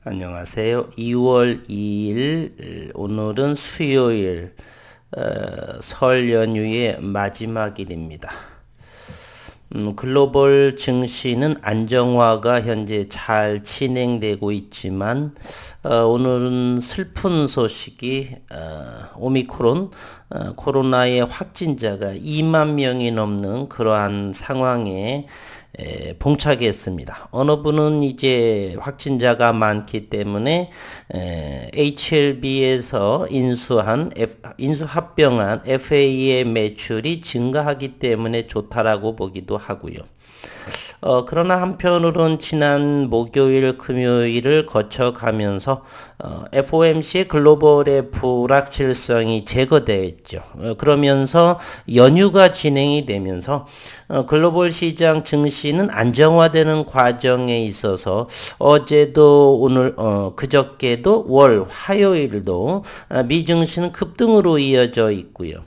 안녕하세요. 2월 2일 오늘은 수요일 설 연휴의 마지막 일입니다. 글로벌 증시는 안정화가 현재 잘 진행되고 있지만 오늘은 슬픈 소식이 오미크론 코로나의 확진자가 2만 명이 넘는 그러한 상황에 봉착했습니다. 어느 분은 이제 확진자가 많기 때문에 HLB에서 인수합병한 FA의 매출이 증가하기 때문에 좋다라고 보기도 하고요. 그러나 한편으로는 지난 목요일, 금요일을 거쳐가면서 FOMC의 글로벌의 불확실성이 제거되었죠. 그러면서 연휴가 진행이 되면서 글로벌 시장 증시는 안정화되는 과정에 있어서 어제도 오늘 그저께도 화요일도 미증시는 급등으로 이어져 있고요.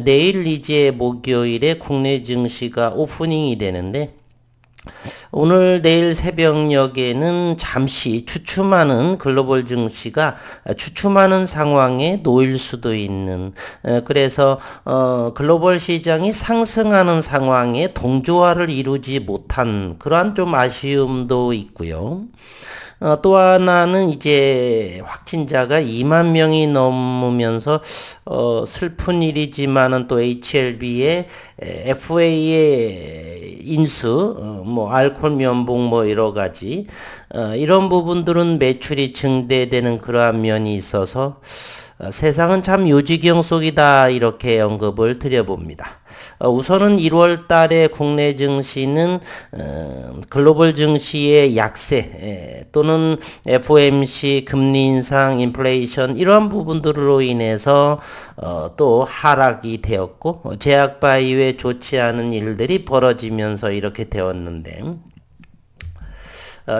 내일 이제 목요일에 국내 증시가 오프닝이 되는데 오늘 내일 새벽녘에는 잠시 주춤하는 글로벌 증시가 주춤하는 상황에 놓일 수도 있는 그래서 글로벌 시장이 상승하는 상황에 동조화를 이루지 못한 그러한 좀 아쉬움도 있고요. 또 하나는 이제 확진자가 2만 명이 넘으면서 슬픈 일이지만은 또 HLB의 FA의 인수, 알코올 면봉 여러 가지 이런 부분들은 매출이 증대되는 그러한 면이 있어서 세상은 참 요지경 속이다 이렇게 언급을 드려봅니다. 우선은 1월 달에 국내 증시는 글로벌 증시의 약세 또는 FOMC 금리 인상, 인플레이션 이러한 부분들로 인해서 또 하락이 되었고 제약 바이오에 좋지 않은 일들이 벌어지면서 이렇게 되었는데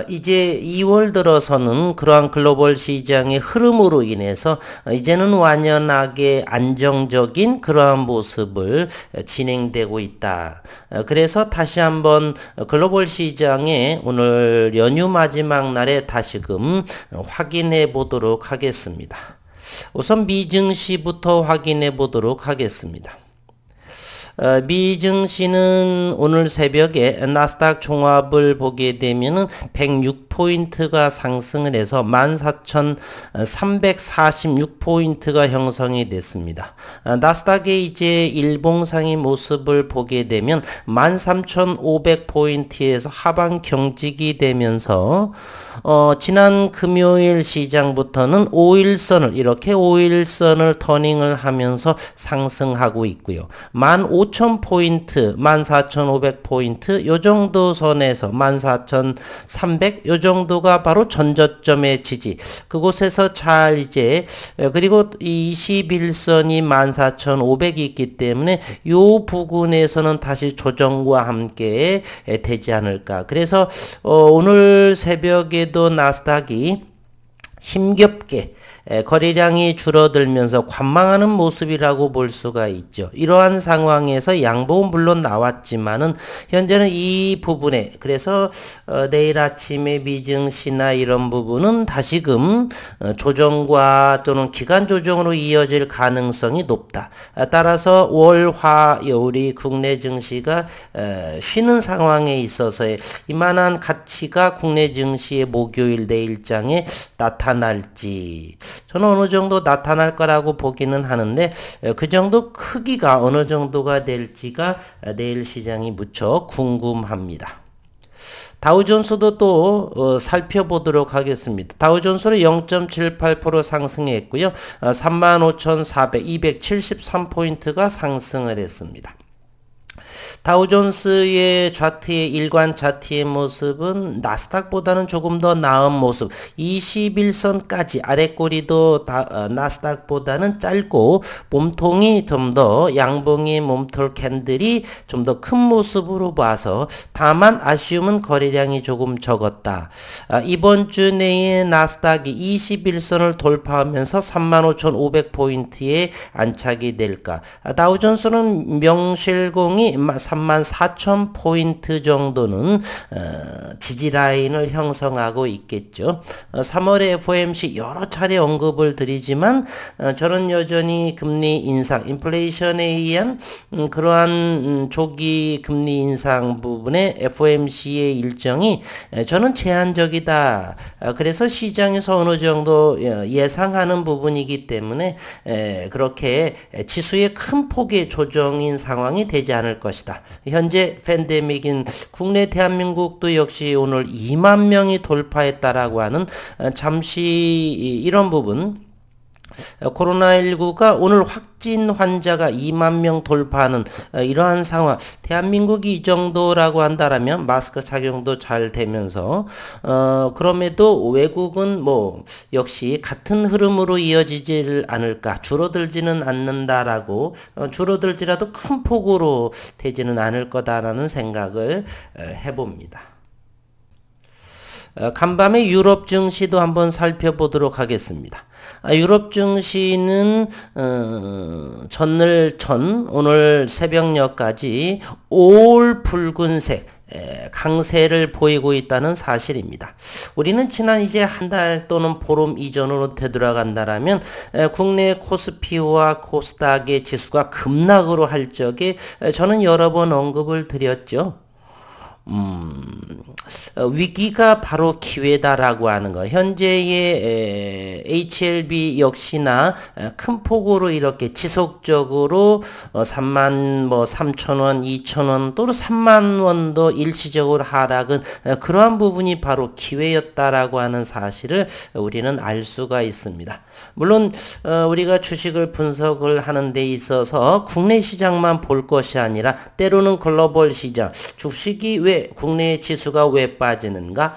이제 2월 들어서는 그러한 글로벌 시장의 흐름으로 인해서 이제는 완연하게 안정적인 그러한 모습을 진행되고 있다. 그래서 다시 한번 글로벌 시장에 오늘 연휴 마지막 날에 다시금 확인해 보도록 하겠습니다. 우선 미증시부터 확인해 보도록 하겠습니다. 미증시는 오늘 새벽에 나스닥 종합을 보게 되면은 106포인트가 상승을 해서 14,346포인트가 형성이 됐습니다. 나스닥의 이제 일봉상의 모습을 보게 되면 13,500포인트에서 하방 경직이 되면서 지난 금요일 시장부터는 5일선을 이렇게 5일선을 터닝을 하면서 상승하고 있고요. 15,000포인트, 14,500포인트 요 정도 선에서 14,300 요 정도가 바로 전저점의 지지. 그곳에서 잘 이제 그리고 21선이 14,500이 있기 때문에 요 부근에서는 다시 조정과 함께 되지 않을까. 그래서 오늘 새벽에도 나스닥이 힘겹게 거래량이 줄어들면서 관망하는 모습이라고 볼 수가 있죠. 이러한 상황에서 양봉은 물론 나왔지만은 현재는 이 부분에 그래서 내일 아침에 미증시나 이런 부분은 다시금 조정과 또는 기간 조정으로 이어질 가능성이 높다. 따라서 화요일이 국내 증시가 쉬는 상황에 있어서의 이만한 가치가 국내 증시의 목요일 내일장에 나타날지 저는 어느 정도 나타날 거라고 보기는 하는데 그 정도 크기가 어느 정도가 될지가 내일 시장이 무척 궁금합니다. 다우존스도 또 살펴보도록 하겠습니다. 다우존스는 0.78% 상승했고요. 35,273포인트가 상승을 했습니다. 다우존스의 차트의 일관 차트의 모습은 나스닥보다는 조금 더 나은 모습 21선까지 아랫꼬리도 나스닥보다는 짧고 몸통이 좀 더 양봉의 몸통 캔들이 좀 더 큰 모습으로 봐서 다만 아쉬움은 거래량이 조금 적었다. 이번 주 내에 나스닥이 21선을 돌파하면서 35,500포인트에 안착이 될까. 다우존스는 명실공히 34,000포인트 정도는 지지 라인을 형성하고 있겠죠. 3월에 FOMC 여러 차례 언급을 드리지만 저는 여전히 금리 인상, 인플레이션에 의한 그러한 조기 금리 인상 부분에 FOMC의 일정이 저는 제한적이다. 그래서 시장에서 어느 정도 예상하는 부분이기 때문에 그렇게 지수의 큰 폭의 조정인 상황이 되지 않을 것이다. 현재 팬데믹인 국내 대한민국도 역시 오늘 2만 명이 돌파했다라고 하는 잠시 이런 부분, 코로나19가 오늘 확진 환자가 2만 명 돌파하는 이러한 상황, 대한민국이 이 정도라고 한다라면 마스크 착용도 잘 되면서 그럼에도 외국은 뭐 역시 같은 흐름으로 이어지질 않을까, 줄어들지는 않는다라고, 줄어들지라도 큰 폭으로 되지는 않을 거다라는 생각을 해봅니다. 간밤에 유럽 증시도 한번 살펴보도록 하겠습니다. 유럽 증시는 오늘 새벽녘까지 올 붉은색 강세를 보이고 있다는 사실입니다. 우리는 지난 이제 한 달 또는 보름 이전으로 되돌아간다라면 국내 코스피와 코스닥의 지수가 급락으로 할 적에 저는 여러 번 언급을 드렸죠. 위기가 바로 기회다라고 하는 거. 현재의 HLB 역시나 큰 폭으로 이렇게 지속적으로 33,000원, 2,000원 또는 30,000원도 일시적으로 하락은 그러한 부분이 바로 기회였다라고 하는 사실을 우리는 알 수가 있습니다. 물론 우리가 주식을 분석을 하는 데 있어서 국내 시장만 볼 것이 아니라 때로는 글로벌 시장, 주식이 왜 국내 지수가 왜 빠지는가?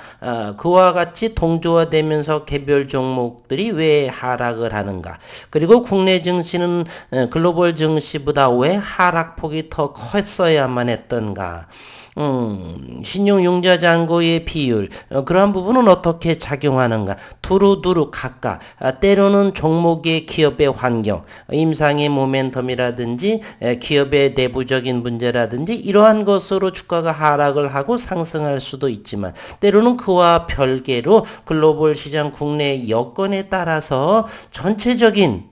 그와 같이 동조화되면서 개별 종목들이 왜 하락을 하는가? 그리고 국내 증시는 글로벌 증시보다 왜 하락폭이 더 컸어야만 했던가? 신용융자 잔고의 비율, 그러한 부분은 어떻게 작용하는가? 두루두루 각각, 때로는 종목의 기업의 환경, 임상의 모멘텀이라든지 기업의 내부적인 문제라든지 이러한 것으로 주가가 하락을 하고 상승할 수도 있지만 때로는 그와 별개로 글로벌 시장 국내 여건에 따라서 전체적인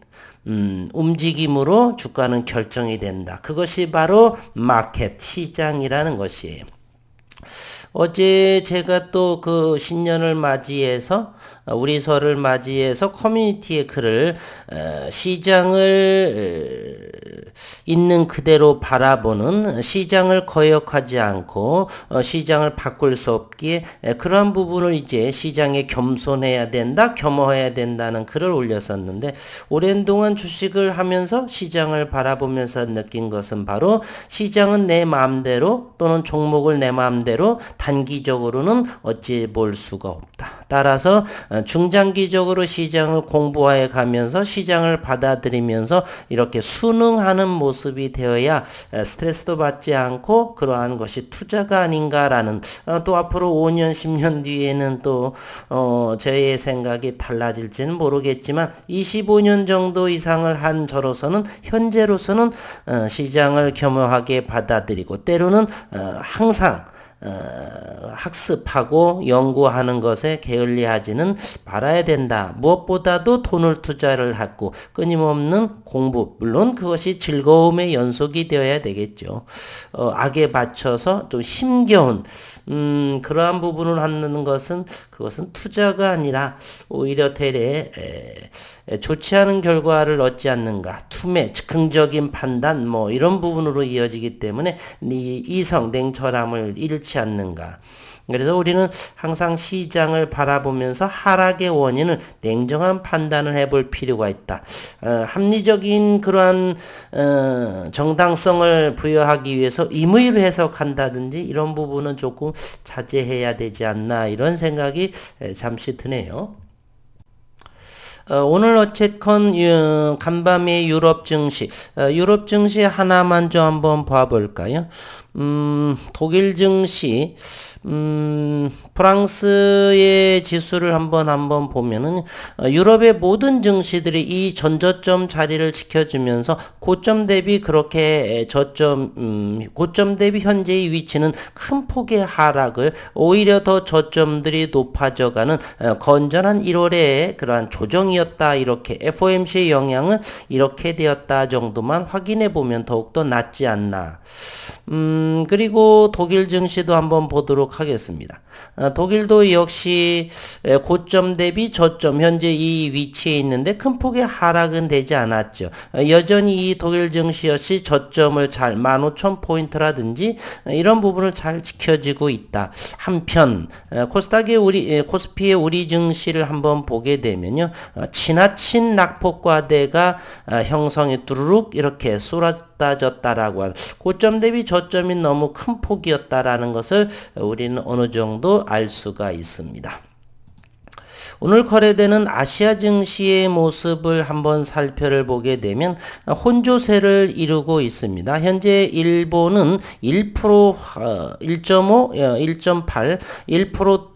움직임으로 주가는 결정이 된다. 그것이 바로 마켓, 시장이라는 것이에요. 어제 제가 또 그 신년을 맞이해서 우리 설을 맞이해서 커뮤니티에 글을 시장을 있는 그대로 바라보는, 시장을 거역하지 않고 시장을 바꿀 수 없기에 그러한 부분을 이제 시장에 겸손해야 된다, 겸허해야 된다는 글을 올렸었는데, 오랜 동안 주식을 하면서 시장을 바라보면서 느낀 것은 바로 시장은 내 마음대로 또는 종목을 내 마음대로 단기적으로는 어찌 볼 수가 없다. 따라서 중장기적으로 시장을 공부해 가면서 시장을 받아들이면서 이렇게 순응하는 모습이 되어야 스트레스도 받지 않고 그러한 것이 투자가 아닌가라는, 또 앞으로 5년 10년 뒤에는 또 저의 생각이 달라질지는 모르겠지만 25년 정도 이상을 한 저로서는 현재로서는 시장을 겸허하게 받아들이고 때로는 항상 학습하고 연구하는 것에 게을리하지는 말아야 된다. 무엇보다도 돈을 투자를 하고 끊임없는 공부, 물론 그것이 즐거움의 연속이 되어야 되겠죠. 악에 맞춰서 좀 힘겨운 그러한 부분을 하는 것은, 그것은 투자가 아니라 오히려 되레 좋지 않은 결과를 얻지 않는가, 투매, 즉흥적인 판단 뭐 이런 부분으로 이어지기 때문에 이성, 냉철함을 잃지 않는가. 그래서 우리는 항상 시장을 바라보면서 하락의 원인을 냉정한 판단을 해볼 필요가 있다. 합리적인 그러한 정당성을 부여하기 위해서 임의로 해석한다든지 이런 부분은 조금 자제해야 되지 않나, 이런 생각이 잠시 드네요. 오늘 어쨌건 간밤에 유럽 증시 하나만 좀 한번 봐볼까요? 독일 증시, 프랑스의 지수를 한번 보면은, 유럽의 모든 증시들이 이 전저점 자리를 지켜주면서 고점 대비 그렇게 고점 대비 현재의 위치는 큰 폭의 하락을, 오히려 더 저점들이 높아져가는 건전한 1월의 그러한 조정이었다. 이렇게 FOMC의 영향은 이렇게 되었다 정도만 확인해 보면 더욱더 낫지 않나. 그리고 독일 증시도 한번 보도록 하겠습니다. 독일도 역시 고점 대비 저점 현재 이 위치에 있는데 큰 폭의 하락은 되지 않았죠. 여전히 이 독일 증시 역시 저점을 잘 15,000포인트라든지 이런 부분을 잘 지켜지고 있다. 한편 코스피의 우리 증시를 한번 보게 되면요, 지나친 낙폭과대가 형성이 뚜루룩 이렇게 쏟아졌다라고 하는, 고점 대비 저점이 너무 큰 폭이었다라는 것을 우리는 어느 정도 알 수가 있습니다. 오늘 거래되는 아시아 증시의 모습을 한번 살펴보게 되면 혼조세를 이루고 있습니다. 현재 일본은 1%, 1.5, 1.8, 1%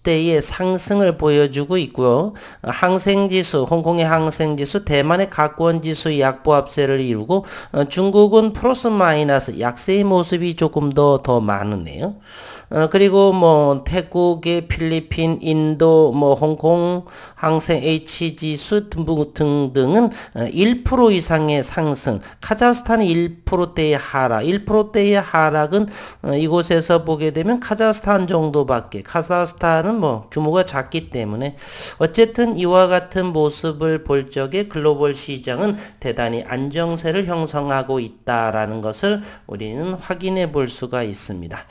대의 상승을 보여주고 있고요. 항생지수, 홍콩의 항생지수, 대만의 각권지수 약보합세를 이루고, 중국은 플러스 마이너스 약세의 모습이 조금 더 많으네요. 그리고 태국의 필리핀, 인도, 홍콩 항생 H지수 등등은 1% 이상의 상승, 카자흐스탄은 1%대의 하락, 1%대의 하락은 이곳에서 보게 되면 카자흐스탄 정도밖에, 카자흐스탄은 규모가 작기 때문에 어쨌든 이와 같은 모습을 볼 적에 글로벌 시장은 대단히 안정세를 형성하고 있다라는 것을 우리는 확인해 볼 수가 있습니다.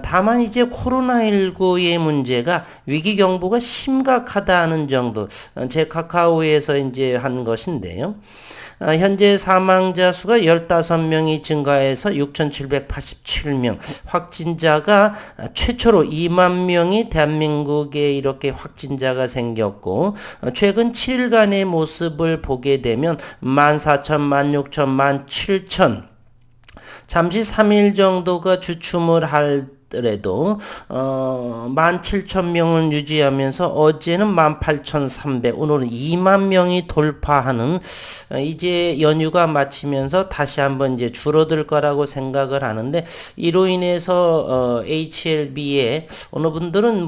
다만 이제 코로나19의 문제가 위기 경보가 심각하다는 정도, 제 카카오에서 이제 한 것인데요. 현재 사망자 수가 15명이 증가해서 6,787명, 확진자가 최초로 2만 명이 대한민국에 이렇게 확진자가 생겼고, 최근 7일간의 모습을 보게 되면 14,000, 16,000, 17,000, 잠시 3일 정도가 주춤을 하더라도 17,000명을 유지하면서 어제는 18,300, 오늘은 2만 명이 돌파하는, 이제 연휴가 마치면서 다시 한번 이제 줄어들 거라고 생각을 하는데, 이로 인해서 HLB의 어느 분들은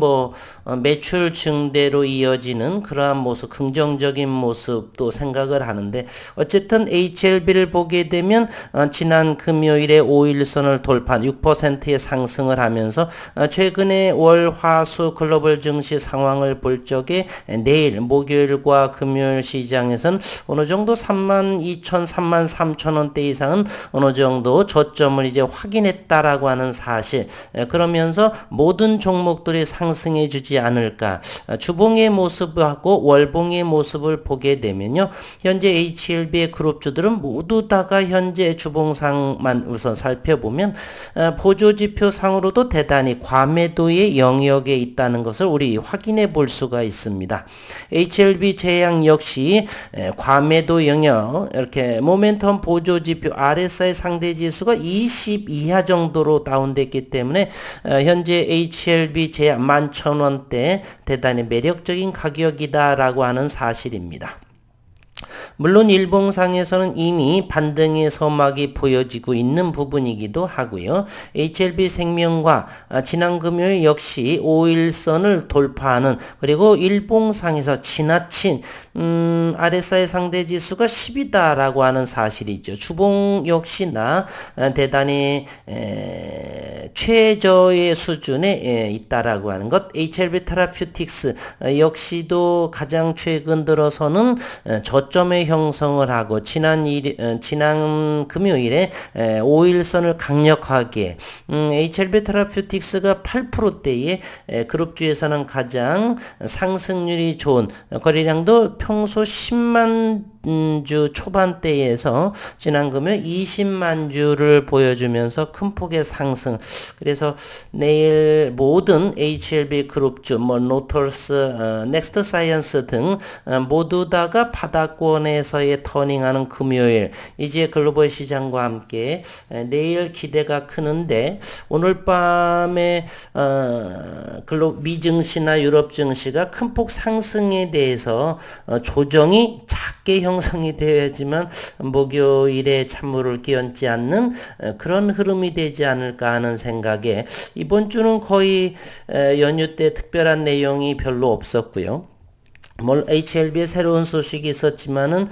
매출 증대로 이어지는 그러한 모습, 긍정적인 모습도 생각을 하는데, 어쨌든 HLB를 보게 되면 지난 금요일에 5일선을 돌파한 6%의 상승을 하면서 최근에 월, 화, 수 글로벌 증시 상황을 볼 적에 내일 목요일과 금요일 시장에서는 어느 정도 32,000, 33,000원대 이상은 어느 정도 저점을 이제 확인했다라고 하는 사실, 그러면서 모든 종목들이 상승해 주지 않을까. 주봉의 모습하고 월봉의 모습을 보게 되면요, 현재 HLB의 그룹주들은 모두 다가 현재 주봉상만 우선 살펴보면 보조지표 상으로도 대단히 과매도의 영역에 있다는 것을 우리 확인해 볼 수가 있습니다. HLB 제약 역시 과매도 영역, 이렇게 모멘텀 보조지표 RSI 상대지수가 20 이하 정도로 다운됐기 때문에 현재 HLB 제약 11,000원대 대단히 매력적인 가격이다라고 하는 사실입니다. 물론 일봉상에서는 이미 반등의 서막이 보여지고 있는 부분이기도 하고요. HLB 생명과 지난 금요일 역시 5일선을 돌파하는, 그리고 일봉상에서 지나친 RSI 상대지수가 10이다라고 하는 사실이죠. 주봉 역시나 대단히 최저의 수준에 있다라고 하는 것. HLB 테라퓨틱스 역시도 가장 최근 들어서는 저점의 형성을 하고, 지난 금요일에 5일선을 강력하게, HLB 테라퓨틱스가 8%대의 그룹주에서는 가장 상승률이 좋은, 거래량도 평소 10만 주 초반대에서 지난 금요일 20만 주를 보여주면서 큰 폭의 상승. 그래서 내일 모든 HLB 그룹주, 노털스, 넥스트 사이언스 등 모두 다가 바닥권에서의 터닝하는 금요일. 이제 글로벌 시장과 함께 내일 기대가 크는데 오늘 밤에 미 증시나 유럽 증시가 큰 폭 상승에 대해서 조정이 작게 형성이 되어야지만 목요일에 찬물을 끼얹지 않는 그런 흐름이 되지 않을까 하는 생각에 이번 주는 거의 연휴 때 특별한 내용이 별로 없었고요. HLB의 새로운 소식이 있었지만은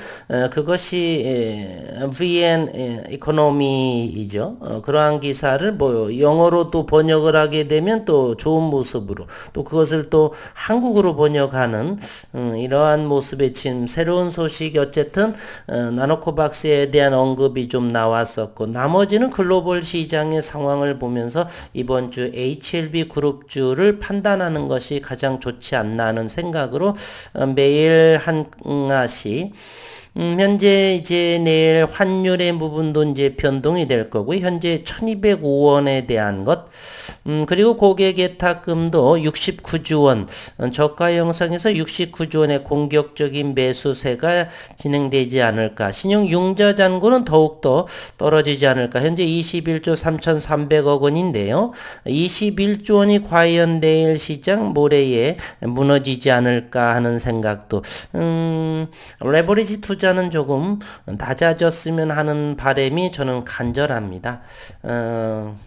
그것이 VN 이코노미이죠. 그러한 기사를 영어로도 번역을 하게 되면 또 좋은 모습으로 또 그것을 또 한국어로 번역하는 이러한 모습의 지금 새로운 소식이 어쨌든 나노코박스에 대한 언급이 좀 나왔었고 나머지는 글로벌 시장의 상황을 보면서 이번 주 HLB 그룹주를 판단하는 것이 가장 좋지 않나 하는 생각으로 매일 한 nga씩 현재 이제 내일 환율의 부분도 이제 변동이 될 거고요. 현재 1205원에 대한 것. 그리고 고객 예탁금도 69조 원. 저가 영상에서 69조 원의 공격적인 매수세가 진행되지 않을까. 신용 융자 잔고는 더욱더 떨어지지 않을까. 현재 21조 3,300억 원인데요. 21조 원이 과연 내일 시장 모레에 무너지지 않을까 하는 생각도. 레버리지 투자는 조금 낮아졌으면 하는 바람이 저는 간절합니다.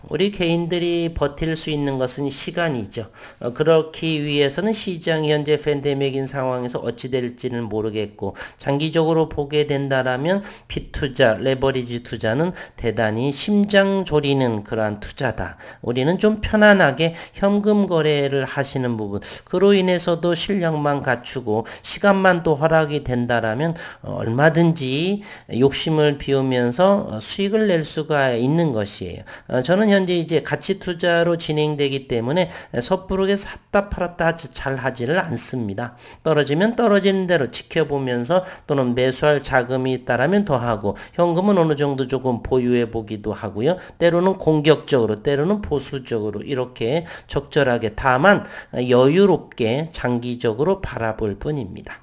우리 개인들이 버틸 수 있는 것은 시간이죠. 그렇기 위해서는 시장이 현재 팬데믹인 상황에서 어찌 될지는 모르겠고 장기적으로 보게 된다라면 빚투자, 레버리지 투자는 대단히 심장 졸이는 그러한 투자다. 우리는 좀 편안하게 현금 거래를 하시는 부분 그로 인해서도 실력만 갖추고 시간만 또 허락이 된다라면 얼마든지 욕심을 비우면서 수익을 낼 수가 있는 것이에요. 저는 현재 이제 가치 투자로 진행되기 때문에 섣부르게 샀다 팔았다 잘 하지를 않습니다. 떨어지면 떨어지는 대로 지켜보면서 또는 매수할 자금이 있다라면 더 하고 현금은 어느 정도 조금 보유해 보기도 하고요. 때로는 공격적으로 때로는 보수적으로 이렇게 적절하게 다만 여유롭게 장기적으로 바라볼 뿐입니다.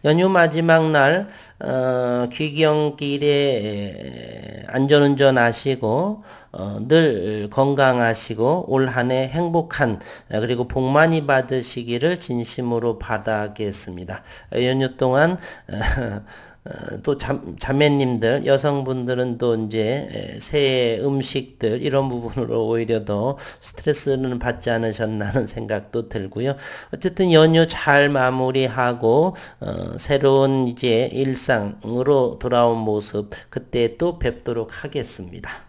연휴 마지막 날 귀경길에 안전운전 하시고 늘 건강하시고 올 한 해 행복한 그리고 복 많이 받으시기를 진심으로 바라겠습니다. 연휴 동안 또 자매님들, 여성분들은 또 이제 새해 음식들 이런 부분으로 오히려 더 스트레스는 받지 않으셨나 하는 생각도 들고요. 어쨌든 연휴 잘 마무리하고 새로운 이제 일상으로 돌아온 모습 그때 또 뵙도록 하겠습니다.